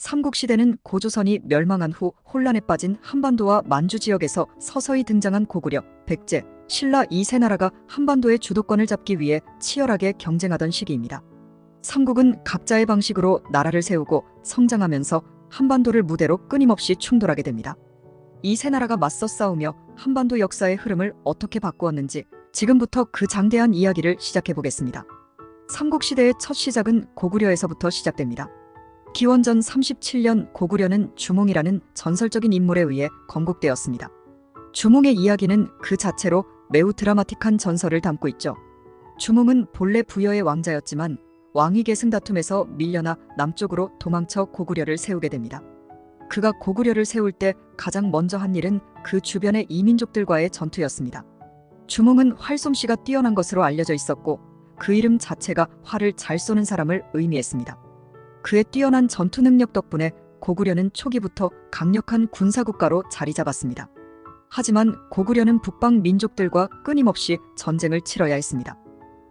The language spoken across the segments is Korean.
삼국시대는 고조선이 멸망한 후 혼란에 빠진 한반도와 만주 지역에서 서서히 등장한 고구려, 백제, 신라 이 세 나라가 한반도의 주도권을 잡기 위해 치열하게 경쟁하던 시기입니다. 삼국은 각자의 방식으로 나라를 세우고 성장하면서 한반도를 무대로 끊임없이 충돌하게 됩니다. 이 세 나라가 맞서 싸우며 한반도 역사의 흐름을 어떻게 바꾸었는지 지금부터 그 장대한 이야기를 시작해 보겠습니다. 삼국시대의 첫 시작은 고구려에서부터 시작됩니다. 기원전 37년 고구려는 주몽이라는 전설적인 인물에 의해 건국되었습니다. 주몽의 이야기는 그 자체로 매우 드라마틱한 전설을 담고 있죠. 주몽은 본래 부여의 왕자였지만 왕위 계승 다툼에서 밀려나 남쪽으로 도망쳐 고구려를 세우게 됩니다. 그가 고구려를 세울 때 가장 먼저 한 일은 그 주변의 이민족들과의 전투였습니다. 주몽은 활솜씨가 뛰어난 것으로 알려져 있었고 그 이름 자체가 활을 잘 쏘는 사람을 의미했습니다. 그의 뛰어난 전투 능력 덕분에 고구려는 초기부터 강력한 군사국가로 자리 잡았습니다. 하지만 고구려는 북방 민족들과 끊임없이 전쟁을 치러야 했습니다.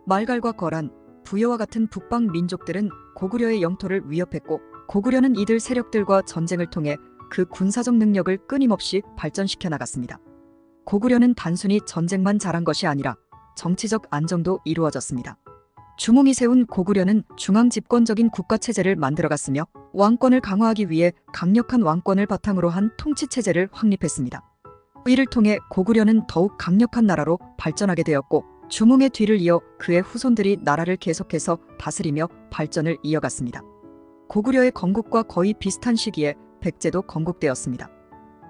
말갈과 거란, 부여와 같은 북방 민족들은 고구려의 영토를 위협했고 고구려는 이들 세력들과 전쟁을 통해 그 군사적 능력을 끊임없이 발전시켜 나갔습니다. 고구려는 단순히 전쟁만 잘한 것이 아니라 정치적 안정도 이루어졌습니다. 주몽이 세운 고구려는 중앙집권적인 국가체제를 만들어갔으며 왕권을 강화하기 위해 강력한 왕권을 바탕으로 한 통치체제를 확립했습니다. 이를 통해 고구려는 더욱 강력한 나라로 발전하게 되었고 주몽의 뒤를 이어 그의 후손들이 나라를 계속해서 다스리며 발전을 이어갔습니다. 고구려의 건국과 거의 비슷한 시기에 백제도 건국되었습니다.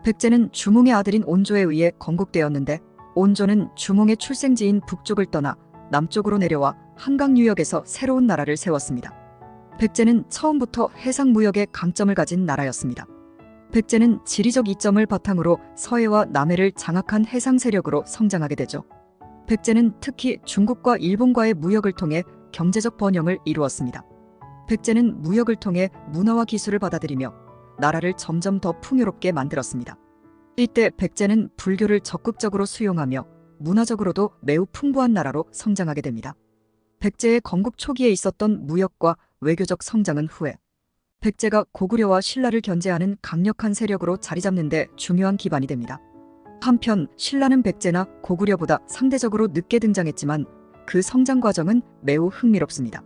백제는 주몽의 아들인 온조에 의해 건국되었는데 온조는 주몽의 출생지인 북쪽을 떠나 남쪽으로 내려와 한강 유역에서 새로운 나라를 세웠습니다. 백제는 처음부터 해상 무역에 강점을 가진 나라였습니다. 백제는 지리적 이점을 바탕으로 서해와 남해를 장악한 해상 세력으로 성장하게 되죠. 백제는 특히 중국과 일본과의 무역을 통해 경제적 번영을 이루었습니다. 백제는 무역을 통해 문화와 기술을 받아들이며 나라를 점점 더 풍요롭게 만들었습니다. 이때 백제는 불교를 적극적으로 수용하며 문화적으로도 매우 풍부한 나라로 성장하게 됩니다. 백제의 건국 초기에 있었던 무역과 외교적 성장은 후에 백제가 고구려와 신라를 견제하는 강력한 세력으로 자리 잡는 데 중요한 기반이 됩니다. 한편 신라는 백제나 고구려보다 상대적으로 늦게 등장했지만 그 성장 과정은 매우 흥미롭습니다.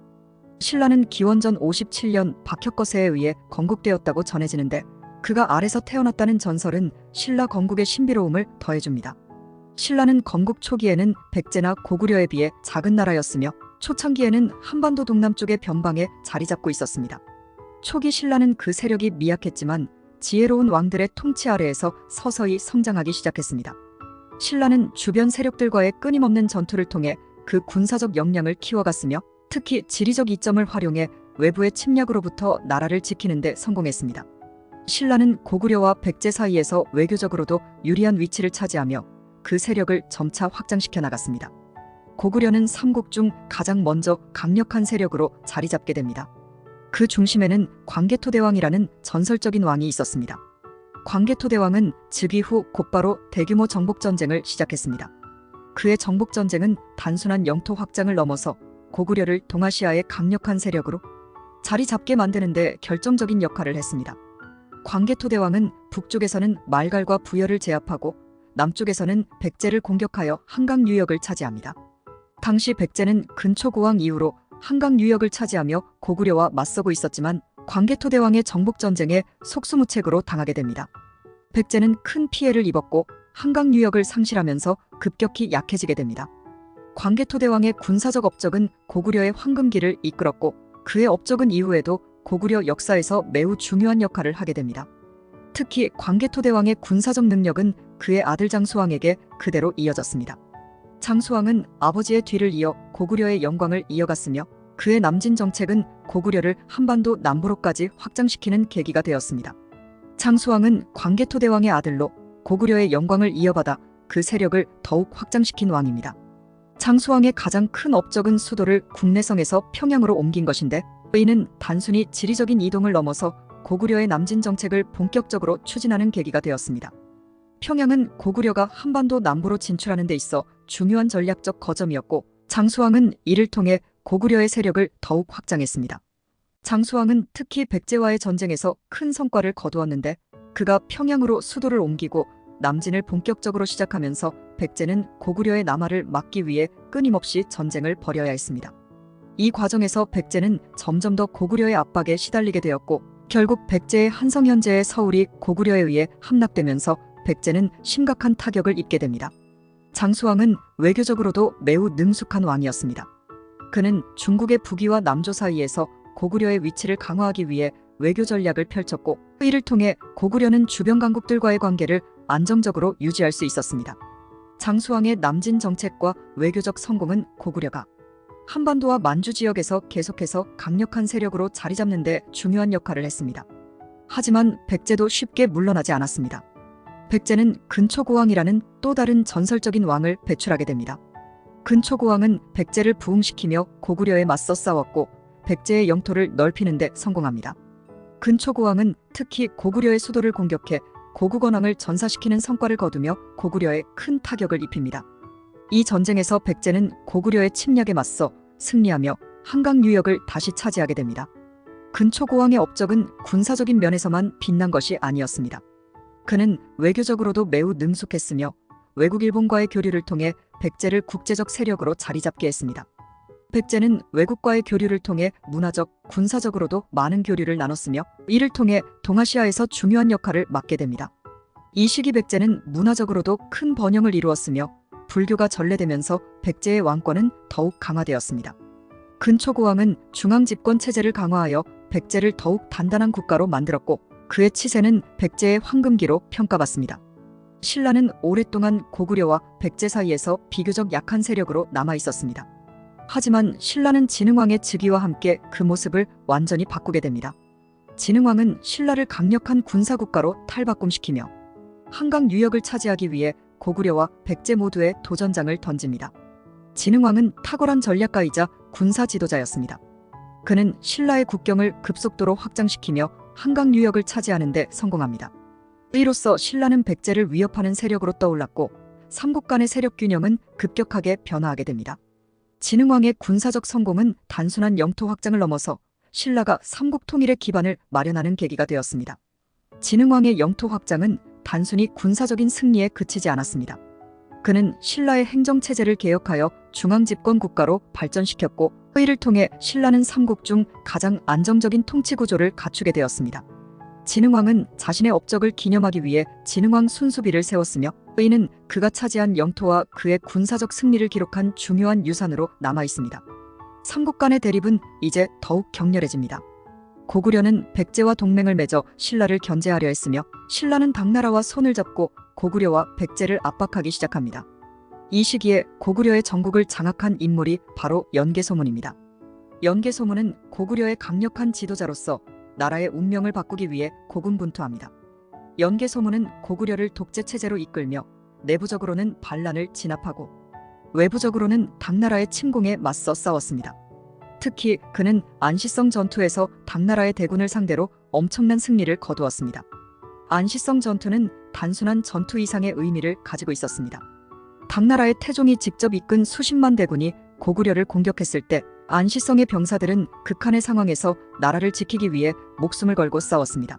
신라는 기원전 57년 박혁거세에 의해 건국되었다고 전해지는데 그가 알에서 태어났다는 전설은 신라 건국의 신비로움을 더해줍니다. 신라는 건국 초기에는 백제나 고구려에 비해 작은 나라였으며 초창기에는 한반도 동남쪽의 변방에 자리 잡고 있었습니다. 초기 신라는 그 세력이 미약했지만 지혜로운 왕들의 통치 아래에서 서서히 성장하기 시작했습니다. 신라는 주변 세력들과의 끊임없는 전투를 통해 그 군사적 역량을 키워갔으며 특히 지리적 이점을 활용해 외부의 침략으로부터 나라를 지키는 데 성공했습니다. 신라는 고구려와 백제 사이에서 외교적으로도 유리한 위치를 차지하며 그 세력을 점차 확장시켜 나갔습니다. 고구려는 삼국 중 가장 먼저 강력한 세력으로 자리 잡게 됩니다. 그 중심에는 광개토대왕이라는 전설적인 왕이 있었습니다. 광개토대왕은 즉위 후 곧바로 대규모 정복전쟁을 시작했습니다. 그의 정복전쟁은 단순한 영토 확장을 넘어서 고구려를 동아시아의 강력한 세력으로 자리 잡게 만드는 데 결정적인 역할을 했습니다. 광개토대왕은 북쪽에서는 말갈과 부여를 제압하고 남쪽에서는 백제를 공격하여 한강 유역을 차지합니다. 당시 백제는 근초고왕 이후로 한강 유역을 차지하며 고구려와 맞서고 있었지만 광개토대왕의 정복전쟁에 속수무책으로 당하게 됩니다. 백제는 큰 피해를 입었고 한강 유역을 상실하면서 급격히 약해지게 됩니다. 광개토대왕의 군사적 업적은 고구려의 황금기를 이끌었고 그의 업적은 이후에도 고구려 역사에서 매우 중요한 역할을 하게 됩니다. 특히 광개토대왕의 군사적 능력은 그의 아들 장수왕에게 그대로 이어졌습니다. 장수왕은 아버지의 뒤를 이어 고구려의 영광을 이어갔으며 그의 남진 정책은 고구려를 한반도 남부로까지 확장시키는 계기가 되었습니다. 장수왕은 광개토대왕의 아들로 고구려의 영광을 이어받아 그 세력을 더욱 확장시킨 왕입니다. 장수왕의 가장 큰 업적은 수도를 국내성에서 평양으로 옮긴 것인데 이는 단순히 지리적인 이동을 넘어서 고구려의 남진 정책을 본격적으로 추진하는 계기가 되었습니다. 평양은 고구려가 한반도 남부로 진출하는 데 있어 중요한 전략적 거점이었고 장수왕은 이를 통해 고구려의 세력을 더욱 확장했습니다. 장수왕은 특히 백제와의 전쟁에서 큰 성과를 거두었는데 그가 평양으로 수도를 옮기고 남진을 본격적으로 시작하면서 백제는 고구려의 남하를 막기 위해 끊임없이 전쟁을 벌여야 했습니다. 이 과정에서 백제는 점점 더 고구려의 압박에 시달리게 되었고 결국 백제의 한성 현재의 서울이 고구려에 의해 함락되면서 백제는 심각한 타격을 입게 됩니다. 장수왕은 외교적으로도 매우 능숙한 왕이었습니다. 그는 중국의 북위와 남조 사이에서 고구려의 위치를 강화하기 위해 외교 전략을 펼쳤고 이를 통해 고구려는 주변 강국들과의 관계를 안정적으로 유지할 수 있었습니다. 장수왕의 남진 정책과 외교적 성공은 고구려가 한반도와 만주 지역에서 계속해서 강력한 세력으로 자리 잡는 데 중요한 역할을 했습니다. 하지만 백제도 쉽게 물러나지 않았습니다. 백제는 근초고왕이라는 또 다른 전설적인 왕을 배출하게 됩니다. 근초고왕은 백제를 부흥시키며 고구려에 맞서 싸웠고 백제의 영토를 넓히는 데 성공합니다. 근초고왕은 특히 고구려의 수도를 공격해 고구건왕을 전사시키는 성과를 거두며 고구려에 큰 타격을 입힙니다. 이 전쟁에서 백제는 고구려의 침략에 맞서 승리하며 한강 유역을 다시 차지하게 됩니다. 근초고왕의 업적은 군사적인 면에서만 빛난 것이 아니었습니다. 그는 외교적으로도 매우 능숙했으며 외국 일본과의 교류를 통해 백제를 국제적 세력으로 자리잡게 했습니다. 백제는 외국과의 교류를 통해 문화적, 군사적으로도 많은 교류를 나눴으며 이를 통해 동아시아에서 중요한 역할을 맡게 됩니다. 이 시기 백제는 문화적으로도 큰 번영을 이루었으며 불교가 전래되면서 백제의 왕권은 더욱 강화되었습니다. 근초고왕은 중앙집권 체제를 강화하여 백제를 더욱 단단한 국가로 만들었고 그의 치세는 백제의 황금기로 평가받습니다. 신라는 오랫동안 고구려와 백제 사이에서 비교적 약한 세력으로 남아있었습니다. 하지만 신라는 진흥왕의 즉위와 함께 그 모습을 완전히 바꾸게 됩니다. 진흥왕은 신라를 강력한 군사국가로 탈바꿈시키며 한강 유역을 차지하기 위해 고구려와 백제 모두의 도전장을 던집니다. 진흥왕은 탁월한 전략가이자 군사 지도자였습니다. 그는 신라의 국경을 급속도로 확장시키며 한강 유역을 차지하는 데 성공합니다. 이로써 신라는 백제를 위협하는 세력으로 떠올랐고 삼국 간의 세력 균형은 급격하게 변화하게 됩니다. 진흥왕의 군사적 성공은 단순한 영토 확장을 넘어서 신라가 삼국 통일의 기반을 마련하는 계기가 되었습니다. 진흥왕의 영토 확장은 단순히 군사적인 승리에 그치지 않았습니다. 그는 신라의 행정체제를 개혁하여 중앙집권 국가로 발전시켰고 이를 통해 신라는 삼국 중 가장 안정적인 통치 구조를 갖추게 되었습니다. 진흥왕은 자신의 업적을 기념하기 위해 진흥왕 순수비를 세웠으며 이는 그가 차지한 영토와 그의 군사적 승리를 기록한 중요한 유산으로 남아있습니다. 삼국 간의 대립은 이제 더욱 격렬해집니다. 고구려는 백제와 동맹을 맺어 신라를 견제하려 했으며 신라는 당나라와 손을 잡고 고구려와 백제를 압박하기 시작합니다. 이 시기에 고구려의 전국을 장악한 인물이 바로 연개소문입니다. 연개소문은 고구려의 강력한 지도자로서 나라의 운명을 바꾸기 위해 고군분투합니다. 연개소문은 고구려를 독재체제로 이끌며 내부적으로는 반란을 진압하고 외부적으로는 당나라의 침공에 맞서 싸웠습니다. 특히 그는 안시성 전투에서 당나라의 대군을 상대로 엄청난 승리를 거두었습니다. 안시성 전투는 단순한 전투 이상의 의미를 가지고 있었습니다. 당나라의 태종이 직접 이끈 수십만 대군이 고구려를 공격했을 때 안시성의 병사들은 극한의 상황에서 나라를 지키기 위해 목숨을 걸고 싸웠습니다.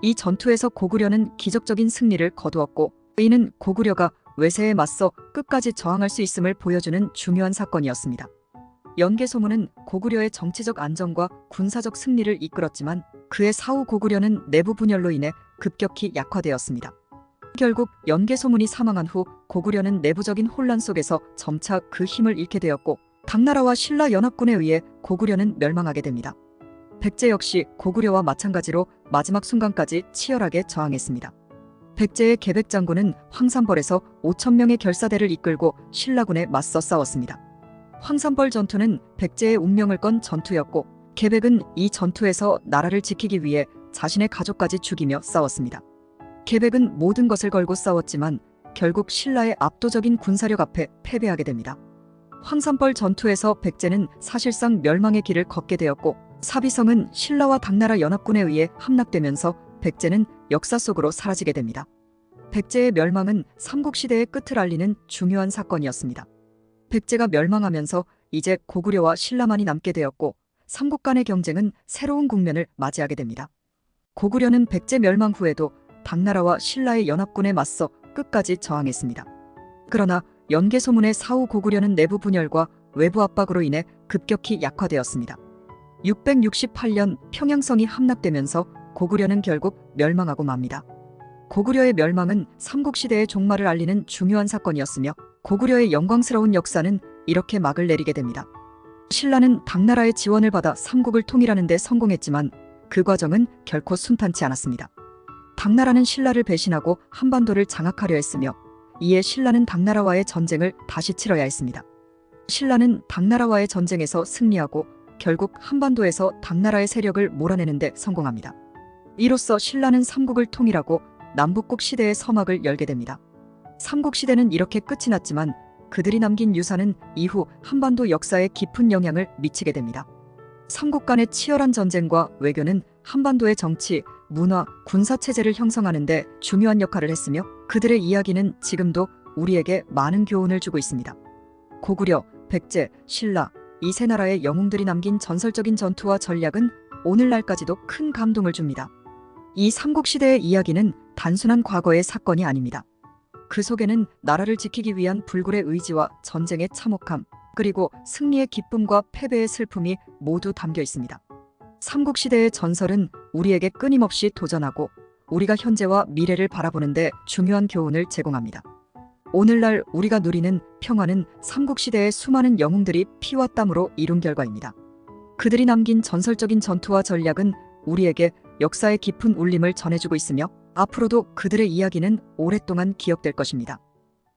이 전투에서 고구려는 기적적인 승리를 거두었고 이는 고구려가 외세에 맞서 끝까지 저항할 수 있음을 보여주는 중요한 사건이었습니다. 연개소문은 고구려의 정치적 안정과 군사적 승리를 이끌었지만 그의 사후 고구려는 내부 분열로 인해 급격히 약화되었습니다. 결국 연개소문이 사망한 후 고구려는 내부적인 혼란 속에서 점차 그 힘을 잃게 되었고 당나라와 신라 연합군에 의해 고구려는 멸망하게 됩니다. 백제 역시 고구려와 마찬가지로 마지막 순간까지 치열하게 저항했습니다. 백제의 계백장군은 황산벌에서 5,000명의 결사대를 이끌고 신라군에 맞서 싸웠습니다. 황산벌 전투는 백제의 운명을 건 전투였고 계백은 이 전투에서 나라를 지키기 위해 자신의 가족까지 죽이며 싸웠습니다. 계백은 모든 것을 걸고 싸웠지만 결국 신라의 압도적인 군사력 앞에 패배하게 됩니다. 황산벌 전투에서 백제는 사실상 멸망의 길을 걷게 되었고 사비성은 신라와 당나라 연합군에 의해 함락되면서 백제는 역사 속으로 사라지게 됩니다. 백제의 멸망은 삼국시대의 끝을 알리는 중요한 사건이었습니다. 백제가 멸망하면서 이제 고구려와 신라만이 남게 되었고 삼국 간의 경쟁은 새로운 국면을 맞이하게 됩니다. 고구려는 백제 멸망 후에도 당나라와 신라의 연합군에 맞서 끝까지 저항했습니다. 그러나 연개소문의 사후 고구려는 내부 분열과 외부 압박으로 인해 급격히 약화되었습니다. 668년 평양성이 함락되면서 고구려는 결국 멸망하고 맙니다. 고구려의 멸망은 삼국시대의 종말을 알리는 중요한 사건이었으며 고구려의 영광스러운 역사는 이렇게 막을 내리게 됩니다. 신라는 당나라의 지원을 받아 삼국을 통일하는 데 성공했지만 그 과정은 결코 순탄치 않았습니다. 당나라는 신라를 배신하고 한반도를 장악하려 했으며 이에 신라는 당나라와의 전쟁을 다시 치러야 했습니다. 신라는 당나라와의 전쟁에서 승리하고 결국 한반도에서 당나라의 세력을 몰아내는 데 성공합니다. 이로써 신라는 삼국을 통일하고 남북국 시대의 서막을 열게 됩니다. 삼국시대는 이렇게 끝이 났지만 그들이 남긴 유산은 이후 한반도 역사에 깊은 영향을 미치게 됩니다. 삼국 간의 치열한 전쟁과 외교는 한반도의 정치, 문화, 군사체제를 형성하는 데 중요한 역할을 했으며 그들의 이야기는 지금도 우리에게 많은 교훈을 주고 있습니다. 고구려, 백제, 신라, 이 세 나라의 영웅들이 남긴 전설적인 전투와 전략은 오늘날까지도 큰 감동을 줍니다. 이 삼국시대의 이야기는 단순한 과거의 사건이 아닙니다. 그 속에는 나라를 지키기 위한 불굴의 의지와 전쟁의 참혹함, 그리고 승리의 기쁨과 패배의 슬픔이 모두 담겨 있습니다. 삼국시대의 전설은 우리에게 끊임없이 도전하고 우리가 현재와 미래를 바라보는 데 중요한 교훈을 제공합니다. 오늘날 우리가 누리는 평화는 삼국시대의 수많은 영웅들이 피와 땀으로 이룬 결과입니다. 그들이 남긴 전설적인 전투와 전략은 우리에게 역사의 깊은 울림을 전해주고 있으며 앞으로도 그들의 이야기는 오랫동안 기억될 것입니다.